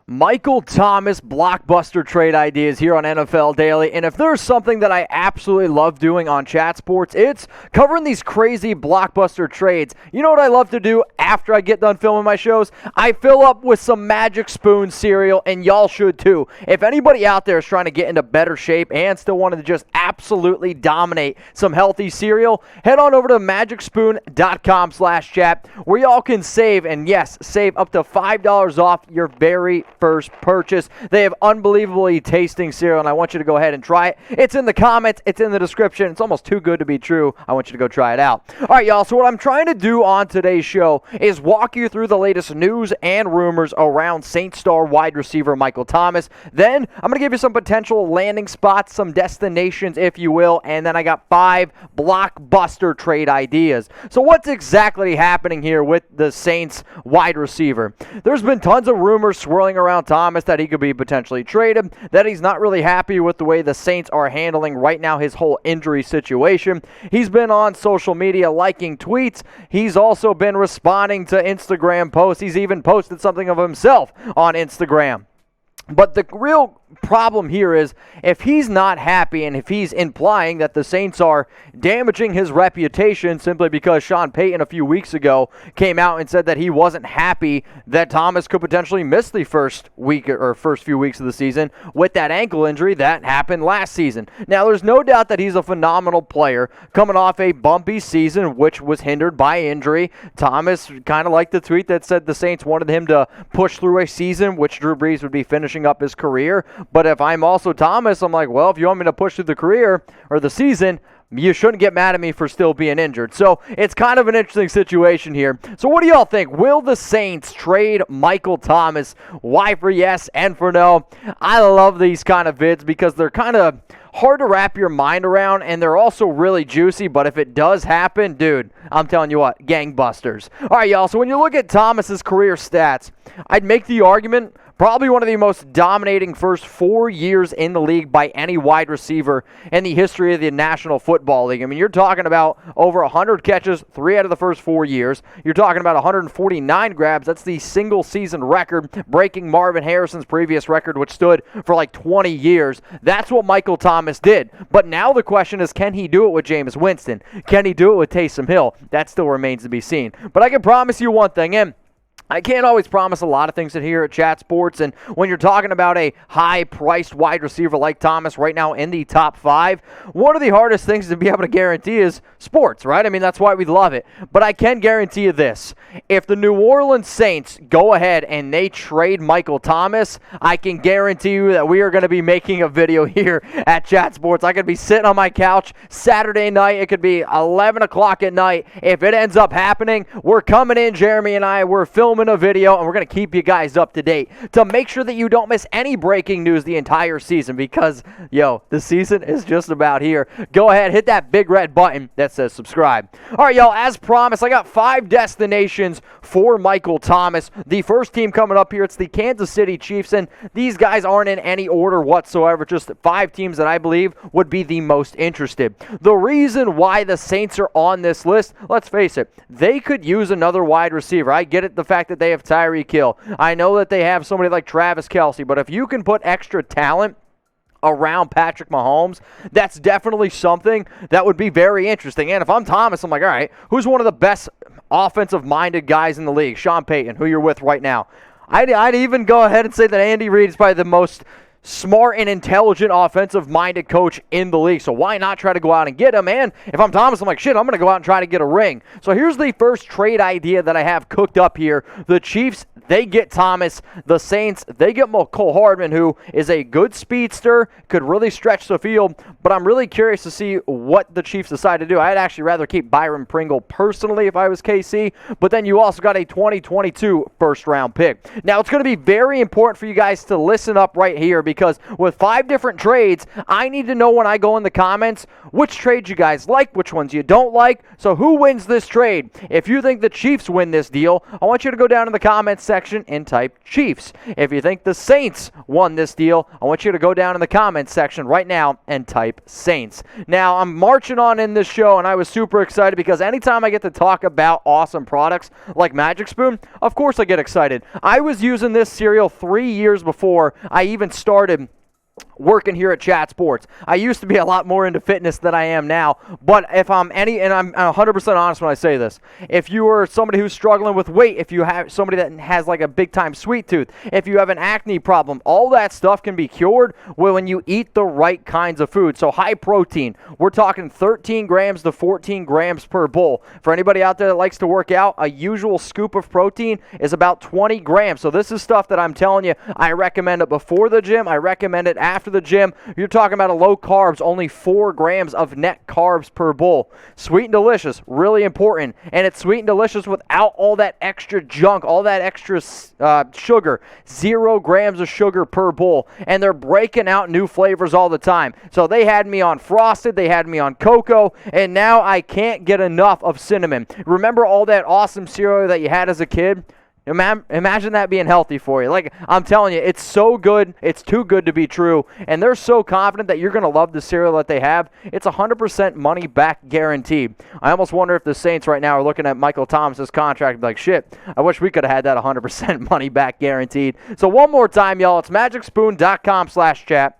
Michael Thomas blockbuster trade ideas here on NFL Daily. And if there's something that I absolutely love doing on Chat Sports, it's covering these crazy blockbuster trades. You know what I love to do after I get done filming my shows? I fill up with some Magic Spoon cereal, and y'all should too. If anybody out there is trying to get into better shape and still wanted to just absolutely dominate some healthy cereal, head on over to magicspoon.com/chat where y'all can save, and yes, save up to $5 off your very first purchase. They have unbelievably tasting cereal, and I want you to go ahead and try it. It's in the comments. It's in the description. It's almost too good to be true. I want you to go try it out. All right, y'all, so what I'm trying to do on today's show is walk you through the latest news and rumors around Saints star wide receiver Michael Thomas. Then I'm going to give you some potential landing spots, some destinations, if you will, and then I got 5 blockbuster trade ideas. So what's exactly happening here with the Saints wide receiver? There's been tons of rumors swirling around Thomas that he could be potentially traded, that he's not really happy with the way the Saints are handling right now his whole injury situation. He's been on social media liking tweets. He's also been responding to Instagram posts. He's even posted something of himself on Instagram. But the real problem here is if he's not happy and if he's implying that the Saints are damaging his reputation simply because Sean Payton a few weeks ago came out and said that he wasn't happy that Thomas could potentially miss the first few weeks of the season with that ankle injury that happened last season. Now, there's no doubt that he's a phenomenal player coming off a bumpy season which was hindered by injury. Thomas kind of liked the tweet that said the Saints wanted him to push through a season which Drew Brees would be finishing up his career. But if I'm also Thomas, I'm like, well, if you want me to push through the career or the season, you shouldn't get mad at me for still being injured. So it's kind of an interesting situation here. So what do y'all think? Will the Saints trade Michael Thomas? Why for yes and for no? I love these kind of vids because they're kind of hard to wrap your mind around, and they're also really juicy, but if it does happen, dude, I'm telling you what, gangbusters. All right, y'all, so when you look at Thomas's career stats, I'd make the argument probably one of the most dominating first 4 years in the league by any wide receiver in the history of the National Football League. I mean, you're talking about over 100 catches 3 out of the first 4 years. You're talking about 149 grabs. That's the single-season record, breaking Marvin Harrison's previous record, which stood for like 20 years. That's what Michael Thomas did. But now the question is, can he do it with Jameis Winston? Can he do it with Taysom Hill? That still remains to be seen. But I can promise you one thing, and I can't always promise a lot of things here at Chat Sports, and when you're talking about a high-priced wide receiver like Thomas right now in the top 5, one of the hardest things to be able to guarantee is sports, right? I mean, that's why we love it. But I can guarantee you this. If the New Orleans Saints go ahead and they trade Michael Thomas, I can guarantee you that we are going to be making a video here at Chat Sports. I could be sitting on my couch Saturday night. It could be 11 o'clock at night. If it ends up happening, we're coming in, Jeremy and I, we're filming a video, and we're going to keep you guys up to date to make sure that you don't miss any breaking news the entire season because, the season is just about here. Go ahead, hit that big red button that says subscribe. All right, y'all, as promised, I got 5 destinations for Michael Thomas. The first team coming up here, it's the Kansas City Chiefs, and these guys aren't in any order whatsoever, just 5 teams that I believe would be the most interested. The reason why the Saints are on this list, let's face it, they could use another wide receiver. I get it, the fact that they have Tyreek Hill. I know that they have somebody like Travis Kelce, but if you can put extra talent around Patrick Mahomes, that's definitely something that would be very interesting. And if I'm Thomas, I'm like, all right, who's one of the best offensive-minded guys in the league? Sean Payton, who you're with right now. I'd even go ahead and say that Andy Reid is probably the most smart and intelligent offensive-minded coach in the league. So why not try to go out and get him? And if I'm Thomas, I'm like, shit, I'm going to go out and try to get a ring. So here's the first trade idea that I have cooked up here. The Chiefs, they get Thomas. The Saints, they get Mecole Hardman, who is a good speedster, could really stretch the field, but I'm really curious to see what the Chiefs decide to do. I'd actually rather keep Byron Pringle personally if I was KC, but then you also got a 2022 first-round pick. Now, it's going to be very important for you guys to listen up right here because with 5 different trades, I need to know when I go in the comments which trades you guys like, which ones you don't like. So who wins this trade? If you think the Chiefs win this deal, I want you to go down in the comments section section and type Chiefs. If you think the Saints won this deal, I want you to go down in the comments section right now and type Saints. Now, I'm marching on in this show, and I was super excited because anytime I get to talk about awesome products like Magic Spoon, of course I get excited. I was using this cereal 3 years before I even started working here at Chat Sports. I used to be a lot more into fitness than I am now, but if I'm and I'm 100% honest when I say this, if you are somebody who's struggling with weight, if you have somebody that has like a big time sweet tooth, if you have an acne problem, all that stuff can be cured when you eat the right kinds of food. So high protein, we're talking 13 grams to 14 grams per bowl. For anybody out there that likes to work out, a usual scoop of protein is about 20 grams. So this is stuff that I'm telling you, I recommend it before the gym, I recommend it after the gym. You're talking about a low carbs, only 4 grams of net carbs per bowl. Sweet and delicious, really important. And it's sweet and delicious without all that extra junk, all that extra sugar. 0 grams of sugar per bowl. And they're breaking out new flavors all the time. So they had me on frosted, they had me on cocoa, and now I can't get enough of cinnamon. Remember all that awesome cereal that you had as a kid? Imagine that being healthy for you. Like, I'm telling you, it's so good. It's too good to be true. And they're so confident that you're going to love the cereal that they have. It's 100% money back guaranteed. I almost wonder if the Saints right now are looking at Michael Thomas's contract and be like, shit, I wish we could have had that 100% money back guaranteed. So one more time, y'all, it's magicspoon.com/chat.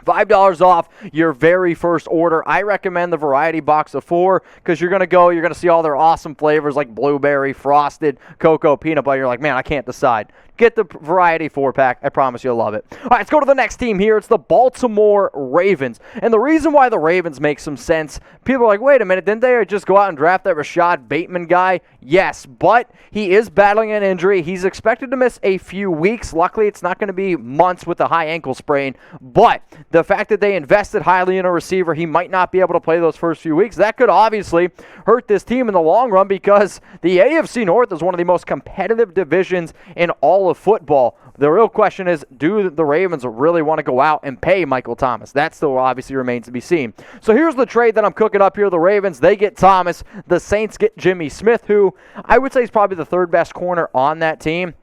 $5 off your very first order. I recommend the variety box of 4 because you're going to see all their awesome flavors like blueberry, frosted, cocoa, peanut butter. You're like, man, I can't decide. Get the variety 4-pack. I promise you'll love it. All right, let's go to the next team here. It's the Baltimore Ravens. And the reason why the Ravens make some sense, people are like, wait a minute, didn't they just go out and draft that Rashad Bateman guy? Yes, but he is battling an injury. He's expected to miss a few weeks. Luckily, it's not going to be months with a high ankle sprain. But the fact that they invested highly in a receiver, he might not be able to play those first few weeks. That could obviously hurt this team in the long run because the AFC North is one of the most competitive divisions in all of football. The real question is, do the Ravens really want to go out and pay Michael Thomas? That still obviously remains to be seen. So here's the trade that I'm cooking up here. The Ravens, they get Thomas. The Saints get Jimmy Smith, who I would say is probably the third best corner on that team.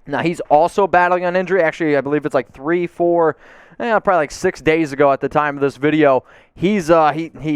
Now, he's also battling an injury. Actually, I believe it's like 6 days ago at the time of this video. He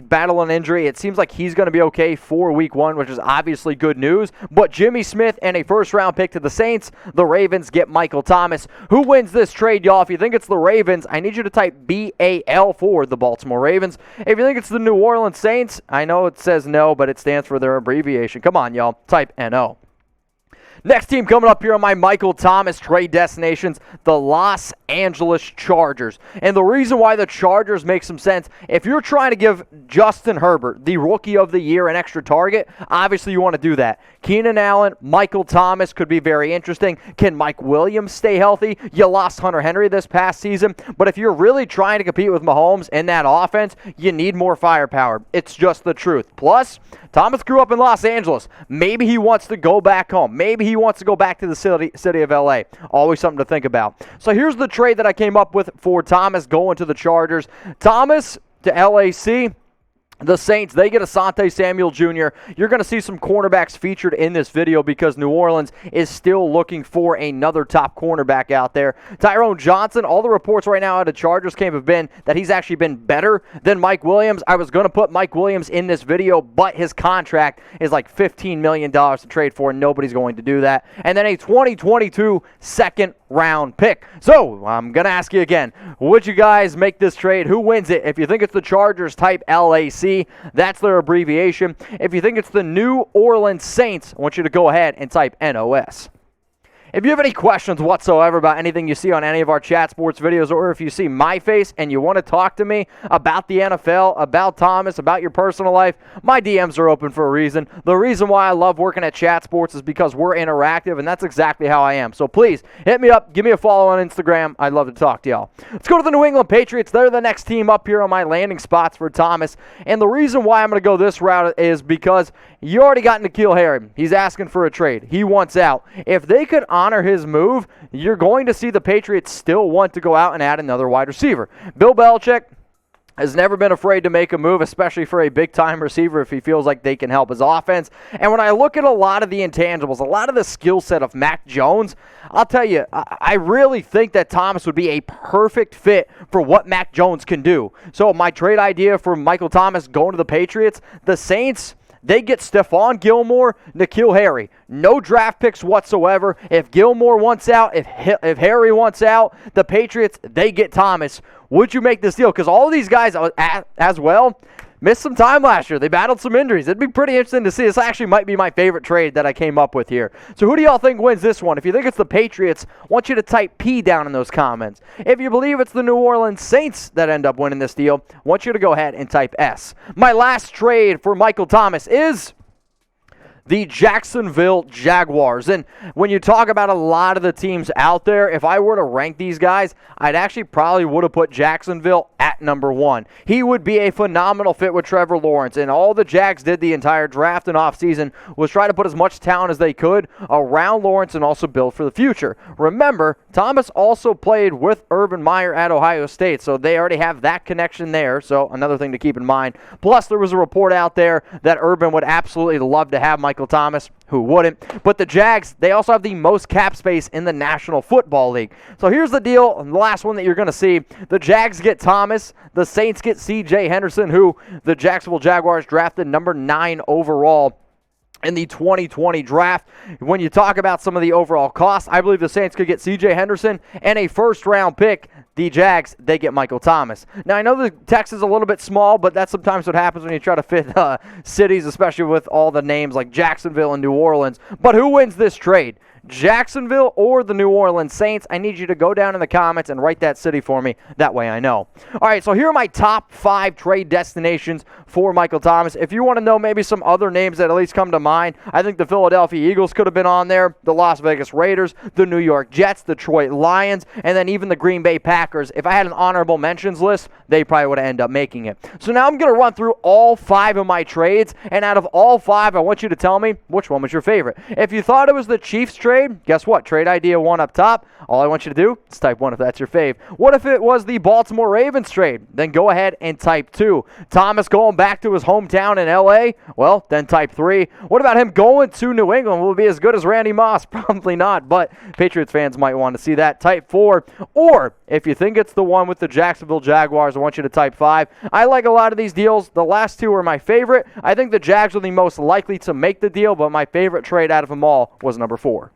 battled an injury. It seems like he's going to be okay for week 1, which is obviously good news. But Jimmy Smith and a first-round pick to the Saints. The Ravens get Michael Thomas. Who wins this trade, y'all? If you think it's the Ravens, I need you to type BAL for the Baltimore Ravens. If you think it's the New Orleans Saints, I know it says no, but it stands for their abbreviation. Come on, y'all. Type NO. Next team coming up here on my Michael Thomas trade destinations, the Los Angeles Chargers. And the reason why the Chargers make some sense, if you're trying to give Justin Herbert, the Rookie of the Year, an extra target, obviously you want to do that. Keenan Allen, Michael Thomas could be very interesting. Can Mike Williams stay healthy? You lost Hunter Henry this past season, but if you're really trying to compete with Mahomes in that offense, you need more firepower. It's just the truth. Plus, Thomas grew up in Los Angeles. Maybe he wants to go back home. Maybe he wants to go back to the city of LA. Always something to think about. So here's the trade that I came up with for Thomas going to the Chargers. Thomas to LAC. The Saints, they get Asante Samuel Jr. You're going to see some cornerbacks featured in this video because New Orleans is still looking for another top cornerback out there. Tyron Johnson, all the reports right now out of Chargers camp have been that he's actually been better than Mike Williams. I was going to put Mike Williams in this video, but his contract is like $15 million to trade for, and nobody's going to do that. And then a 2022 second-round pick. So I'm going to ask you again, would you guys make this trade? Who wins it? If you think it's the Chargers, type LAC. That's their abbreviation. If you think it's the New Orleans Saints, I want you to go ahead and type NOS. If you have any questions whatsoever about anything you see on any of our Chat Sports videos, or if you see my face and you want to talk to me about the NFL, about Thomas, about your personal life, my DMs are open for a reason. The reason why I love working at Chat Sports is because we're interactive, and that's exactly how I am. So please, hit me up, give me a follow on Instagram. I'd love to talk to y'all. Let's go to the New England Patriots. They're the next team up here on my landing spots for Thomas. And the reason why I'm going to go this route is because you already got N'Keal Harry. He's asking for a trade. He wants out. If they could honor his move, you're going to see the Patriots still want to go out and add another wide receiver. Bill Belichick, has never been afraid to make a move, especially for a big-time receiver if he feels like they can help his offense. And when I look at a lot of the intangibles, a lot of the skill set of Mac Jones, I'll tell you, I really think that Thomas would be a perfect fit for what Mac Jones can do. So my trade idea for Michael Thomas going to the Patriots, the Saints, they get Stephon Gilmore, N'Keal Harry. No draft picks whatsoever. If Gilmore wants out, if Harry wants out, the Patriots, they get Thomas. Would you make this deal? Because all of these guys as well missed some time last year. They battled some injuries. It'd be pretty interesting to see. This actually might be my favorite trade that I came up with here. So who do y'all think wins this one? If you think it's the Patriots, I want you to type P down in those comments. If you believe it's the New Orleans Saints that end up winning this deal, I want you to go ahead and type S. My last trade for Michael Thomas is the Jacksonville Jaguars. And when you talk about a lot of the teams out there, if I were to rank these guys, I'd actually probably would have put Jacksonville at number 1. He would be a phenomenal fit with Trevor Lawrence, and all the Jags did the entire draft and offseason was try to put as much talent as they could around Lawrence and also build for the future. Remember, Thomas also played with Urban Meyer at Ohio State, so they already have that connection there, so another thing to keep in mind. Plus, there was a report out there that Urban would absolutely love to have Michael Thomas. Who wouldn't? But the Jags, they also have the most cap space in the National Football League. So here's the deal, and the last one that you're going to see. The Jags get Thomas. The Saints get C.J. Henderson, who the Jacksonville Jaguars drafted number 9 overall in the 2020 draft. When you talk about some of the overall costs, I believe the Saints could get C.J. Henderson and a first-round pick. The Jags, they get Michael Thomas. Now, I know the text is a little bit small, but that's sometimes what happens when you try to fit cities, especially with all the names like Jacksonville and New Orleans. But who wins this trade? Jacksonville or the New Orleans Saints? I need you to go down in the comments and write that city for me. That way I know. All right, so here are my top 5 trade destinations for Michael Thomas. If you want to know maybe some other names that at least come to mind, I think the Philadelphia Eagles could have been on there, the Las Vegas Raiders, the New York Jets, the Detroit Lions, and then even the Green Bay Packers. If I had an honorable mentions list, they probably would have ended up making it. So now I'm going to run through all 5 of my trades, and out of all 5, I want you to tell me which one was your favorite. If you thought it was the Chiefs trade, guess what? Trade idea 1 up top. All I want you to do is type 1 if that's your fave. What if it was the Baltimore Ravens trade? Then go ahead and type 2. Thomas going back to his hometown in L.A.? Well, then type 3. What about him going to New England? Will it be as good as Randy Moss? Probably not, but Patriots fans might want to see that. Type 4. Or if you think it's the one with the Jacksonville Jaguars, I want you to type 5. I like a lot of these deals. The last 2 are my favorite. I think the Jags are the most likely to make the deal, but my favorite trade out of them all was number 4.